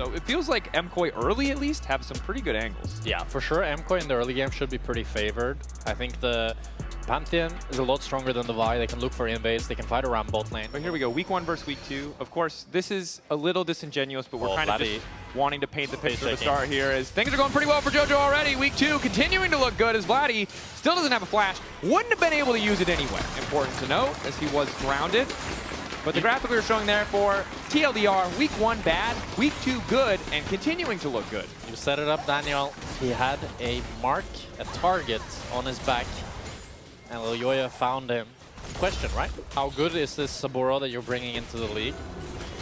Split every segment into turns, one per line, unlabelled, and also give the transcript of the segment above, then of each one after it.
So it feels like Mcoy early at least have some pretty good angles.
Yeah, for sure. Mcoy in the early game should be pretty favored. I think the Pantheon is a lot stronger than the Vi. They can look for invades. They can fight around bot lane.
But here we go, week 1 versus week 2. Of course, this is a little disingenuous, but we're kind of just wanting to paint the picture to start here as things are going pretty well for Jojo already. Week 2 continuing to look good as Vladi still doesn't have a flash. Wouldn't have been able to use it anyway. Important to note as he was grounded. But the graphic we were showing there for TLDR, week 1 bad, week 2 good, and continuing to look good.
You set it up, Daniel. He had a mark, a target on his back, and Elyoya found him. Question, right? How good is this Saboro that you're bringing into the league?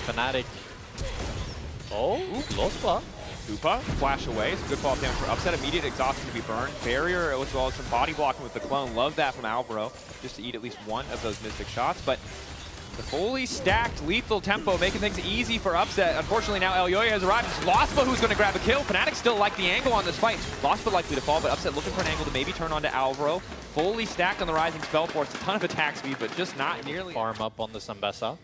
Fnatic. Oh, Lospa.
Supa, flash away. Some good follow-up damage for upset. Immediate exhaustion to be burned. Barrier as well as some body blocking with the clone. Love that from Alvaro, just to eat at least one of those mystic shots. But the fully stacked lethal tempo making things easy for upset. Unfortunately now Elyoya has arrived. It's Lospa who's going to grab a kill. Fnatic still like the angle on this fight. Lospa likely to fall, but upset looking for an angle to maybe turn onto Alvaro. Fully stacked on the rising spell force. A ton of attack speed, but just not nearly.
Farm up on this Ambessa.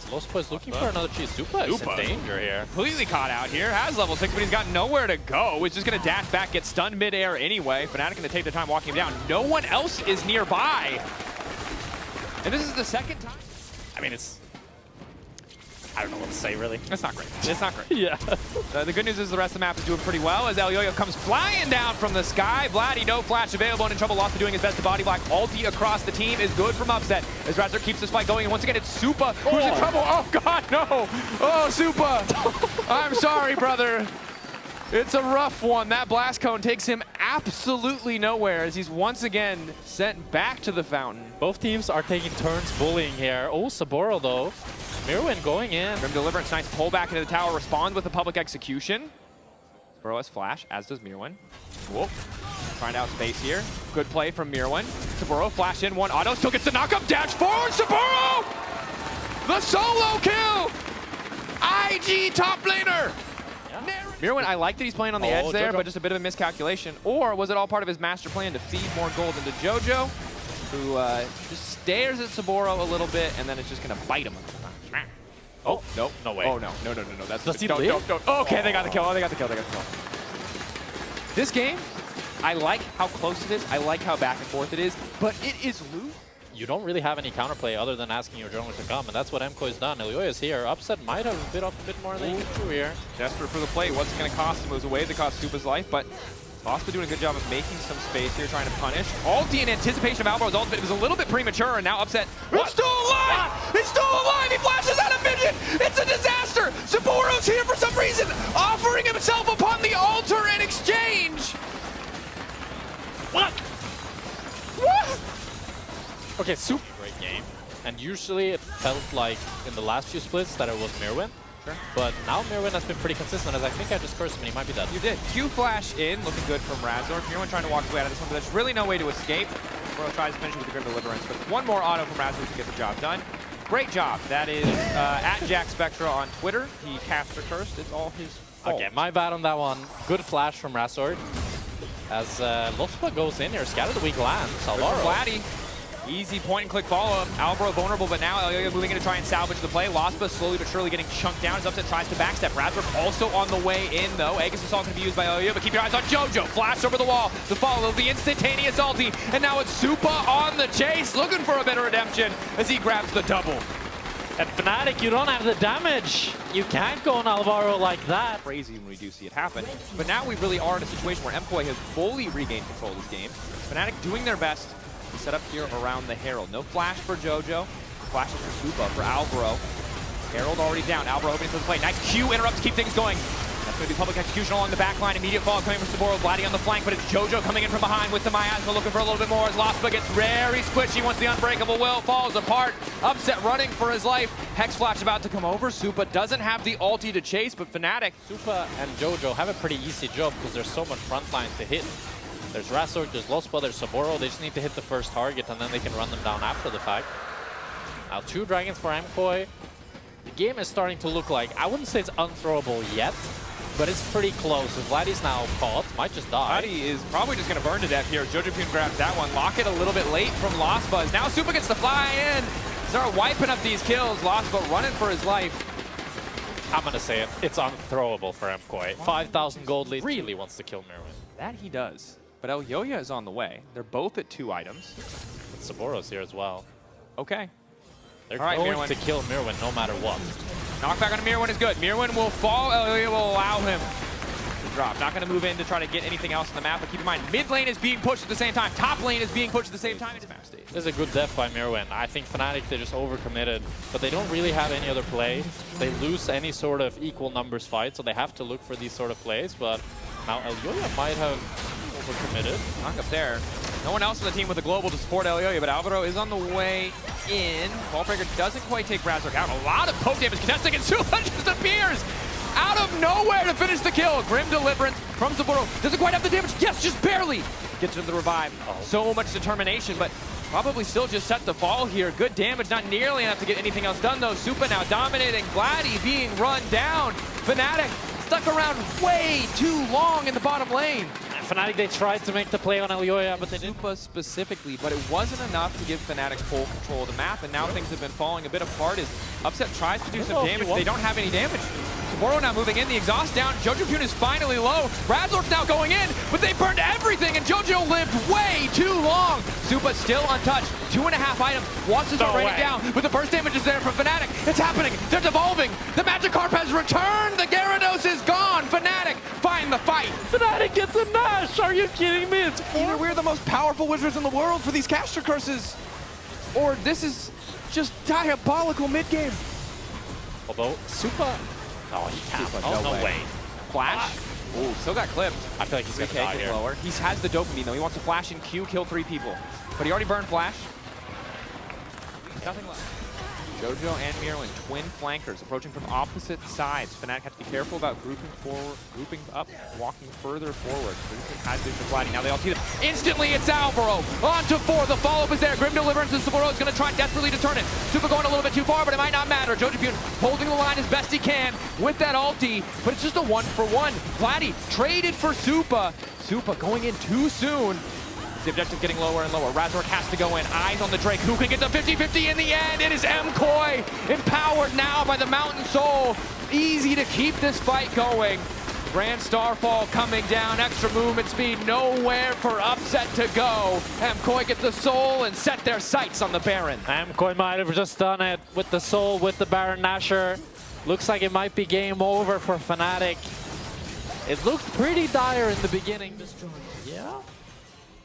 Lospa is looking for another cheese. Supa is in danger here.
Completely caught out here. Has level 6, but he's got nowhere to go. He's just going to dash back, get stunned midair anyway. Fnatic going to take their time walking him down. No one else is nearby. And this is the second time.
I mean, I don't know what to say, really.
It's not great. It's not great.
Yeah.
The good news is the rest of the map is doing pretty well as Elyoya comes flying down from the sky. Vladi, no flash available and in trouble. Lospa doing his best to body block. Ulti across the team is good from upset as Razork keeps this fight going. And once again, it's Supa who's in trouble. Oh, God, no. Oh, Supa. I'm sorry, brother. It's a rough one. That blast cone takes him absolutely nowhere as he's once again sent back to the fountain.
Both teams are taking turns bullying here. Oh, Saboro though. Mirwin going in.
Grim Deliverance, nice pull back into the tower, respond with the public execution. Saboro has flash, as does Myrwn. Whoop. Trying to outspace here. Good play from Myrwn. Saboro flash in, one auto, still gets the knockup, dash forward, Saboro! The solo kill! IG top laner! Myrwn, I like that he's playing on the edge there, but just a bit of a miscalculation. Or was it all part of his master plan to feed more gold into Jojo, who just stares at Saboro a little bit, and then it's just going to bite him. Oh, no. No way. Oh, no. No. That's don't. Okay, they got the kill. Oh, they got the kill. This game, I like how close it is. I like how back and forth it is, but it is loose.
You don't really have any counterplay other than asking your junglers to come, and that's what Mcoy's done. Elyoya's here. Upset might have bit off a bit more than he can do here.
Desperate for the play. What's it going to cost him? It was a wave that cost Supa's life, but Lospa doing a good job of making some space here, trying to punish. Ulti in anticipation of Alvaro's ultimate. It was a little bit premature, and now upset. It's still alive! It's still alive! He flashes out of vision! It's a disaster! Saboro's here for some reason, offering himself upon the altar in exchange!
What? Okay, super great game. And usually it felt like in the last few splits that it was Myrwn. Sure. But now Myrwn has been pretty consistent, as I think I just cursed him and he might be dead.
You did. Q flash in, looking good from Razork. Myrwn trying to walk his way out of this one, but there's really no way to escape. Bro tries to finish with the Grim Deliverance, but one more auto from Razork to get the job done. Great job. That is at JackSpectra on Twitter. He caster cursed. It's all his fault.
Okay, my bad on that one. Good flash from Razork. As Lospa goes in here, scatter the weak lands. Alvaro.
Vladi. Easy point and click follow-up. Alvaro vulnerable, but now Elyoya moving in to try and salvage the play. Lospa slowly but surely getting chunked down as upset tries to backstep. Razork also on the way in, though. Aegis Assault going to be used by Elyoya, but keep your eyes on Jojo. Flash over the wall to follow the instantaneous ulti. And now it's Supa on the chase, looking for a bit of redemption as he grabs the double.
At Fnatic, you don't have the damage. You can't go on Alvaro like that.
Crazy when we do see it happen. But now we really are in a situation where Mcoy has fully regained control of this game. Fnatic doing their best. Set up here around the Herald. No flash for Jojo. Flashes for Supa, for Alvaro. Herald already down. Alvaro opening for the play. Nice Q interrupt to keep things going. That's going to be public execution along the back line. Immediate fall coming from Saboro. Vladi on the flank, but it's Jojo coming in from behind with the miasma, looking for a little bit more as Lospa gets very squishy once the unbreakable will falls apart. Upset running for his life. Hex flash about to come over. Supa doesn't have the ulti to chase, but Fnatic.
Supa and Jojo have a pretty easy job because there's so much front line to hit. There's Razork, there's Lospa, there's Saboro. They just need to hit the first target and then they can run them down after the fact. Now 2 dragons for Mcoy. The game is starting to look like, I wouldn't say it's unthrowable yet, but it's pretty close. As Vladi's now caught, might just die.
Vladi is probably just going to burn to death here. Jojopyun grabs that one. Locket a little bit late from Lospa. Now Supa gets the fly in. Start wiping up these kills. Lospa running for his life.
I'm gonna say it. It's unthrowable for Mcoy. 5,000 gold lead. Really wants to kill Myrwn.
That he does. But Elyoya is on the way. They're both at 2 items.
Saboro's here as well.
Okay.
They're
All right,
going
Myrwn.
to kill Myrwn no matter what.
Knockback on Myrwn is good. Myrwn will fall. Elyoya will allow him to drop. Not going to move in to try to get anything else on the map, but keep in mind, mid lane is being pushed at the same time. Top lane is being pushed at the same time. It's map stage.
There's a good def by Myrwn. I think Fnatic, they're just overcommitted, but they don't really have any other play. They lose any sort of equal numbers fight, so they have to look for these sort of plays, but now Elyoya might have overcommitted.
Knock up there. No one else on the team with a global to support Elyoya, but Alvaro is on the way in. Ballbreaker doesn't quite take Razork out. A lot of poke damage contesting, and Supa just appears out of nowhere to finish the kill. Grim Deliverance from Saboro. Doesn't quite have the damage. Yes, just barely. Gets into the revive. So much determination, but probably still just set the fall here. Good damage, not nearly enough to get anything else done, though. Supa now dominating. Vladi being run down. Fnatic stuck around way too long in the bottom lane.
Fnatic, they tried to make the play on Elyoya, but they didn't.
Supa specifically, but it wasn't enough to give Fnatic full control of the map, and now things have been falling a bit apart as Upset tries to do some damage. They don't have any damage. Saboro now moving in, the exhaust down. Jojopyun is finally low. Razork's now going in, but they burned everything, and Jojo lived way too long. Supa still untouched. 2.5 items. Wants to start raining down, but the burst damage is there from Fnatic. It's happening. They're devolving. The Magikarp has returned. The Gyarados is gone. Fnatic find the fight.
Fnatic gets a Nash. Are you kidding me? It's
Either we're the most powerful wizards in the world for these caster curses, or this is just diabolical mid-game.
Although Supa, oh, he can't.
Supa,
Oh, no way.
Flash. Ooh, still got clipped.
I feel like he's gonna die here.
Lower. He has the dopamine though. He wants to flash and Q, kill 3 people. But he already burned flash. Nothing left. Jojo and Myrwn, twin flankers, approaching from opposite sides. Fnatic have to be careful about grouping forward, grouping up, walking further forward. Has vision Vladi. Now they all see them. Instantly, it's Alvaro. On to 4. The follow-up is there. Grim Deliverance and Saboro is going to try desperately to turn it. Supa going a little bit too far, but it might not matter. Jojopyun holding the line as best he can with that ulti, but it's just a 1-for-1. Vladi traded for Supa. Supa going in too soon. The objective getting lower and lower. Razork has to go in. Eyes on the Drake. Who can get the 50-50 in the end? It is Mcoy, empowered now by the Mountain Soul. Easy to keep this fight going. Grand Starfall coming down. Extra movement speed. Nowhere for Upset to go. Mcoy get the Soul and set their sights on the Baron.
Mcoy might have just done it with the Soul, with the Baron Nashor. Looks like it might be game over for Fnatic. It looked pretty dire in the beginning. Yeah.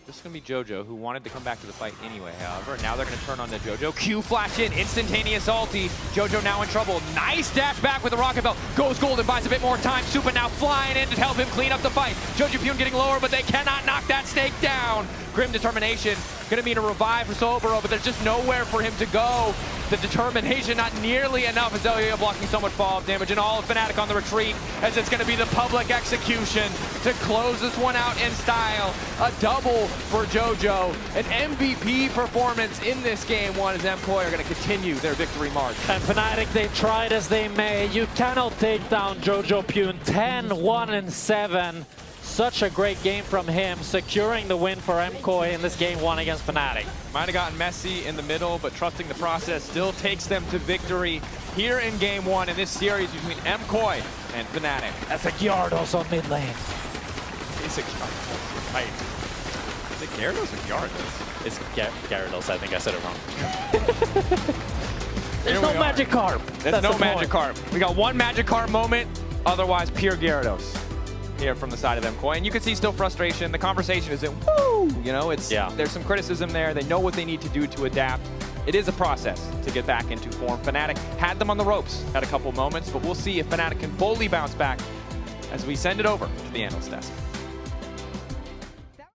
This is going to be Jojo, who wanted to come back to the fight anyway, however. Now they're going to turn on the Jojo. Q flash in, instantaneous ulti. Jojo now in trouble. Nice dash back with the Rocket Belt. Goes golden, buys a bit more time. Supa now flying in to help him clean up the fight. Jojopyun getting lower, but they cannot knock that snake down. Grim determination. Going to mean a revive for Saboro, but there's just nowhere for him to go. The determination not nearly enough as Elyoya blocking so much fall-off damage, and all of Fnatic on the retreat as it's going to be the public execution to close this one out in style. A double for Jojo. An MVP performance in this game 1 as Mcoy are going to continue their victory march.
And Fnatic, they tried as they may. You cannot take down Jojopyun. 10-1-7. Such a great game from him, securing the win for Mcoy in this game 1 against Fnatic.
Might have gotten messy in the middle, but trusting the process still takes them to victory here in game 1 in this series between Mcoy and Fnatic.
That's a Gyarados on mid lane.
It's a Gyarados. Right. Is it Gyarados or Gyarados?
It's Gyarados, I think I said it wrong. There's no Magikarp.
There's no Magikarp. We got one Magikarp moment, otherwise pure Gyarados here from the side of Mcoy. And you can see still frustration. The conversation isn't woo, you know, it's there's some criticism there. They know what they need to do to adapt. It is a process to get back into form. Fnatic had them on the ropes at a couple moments, but we'll see if Fnatic can fully bounce back as we send it over to the analyst desk.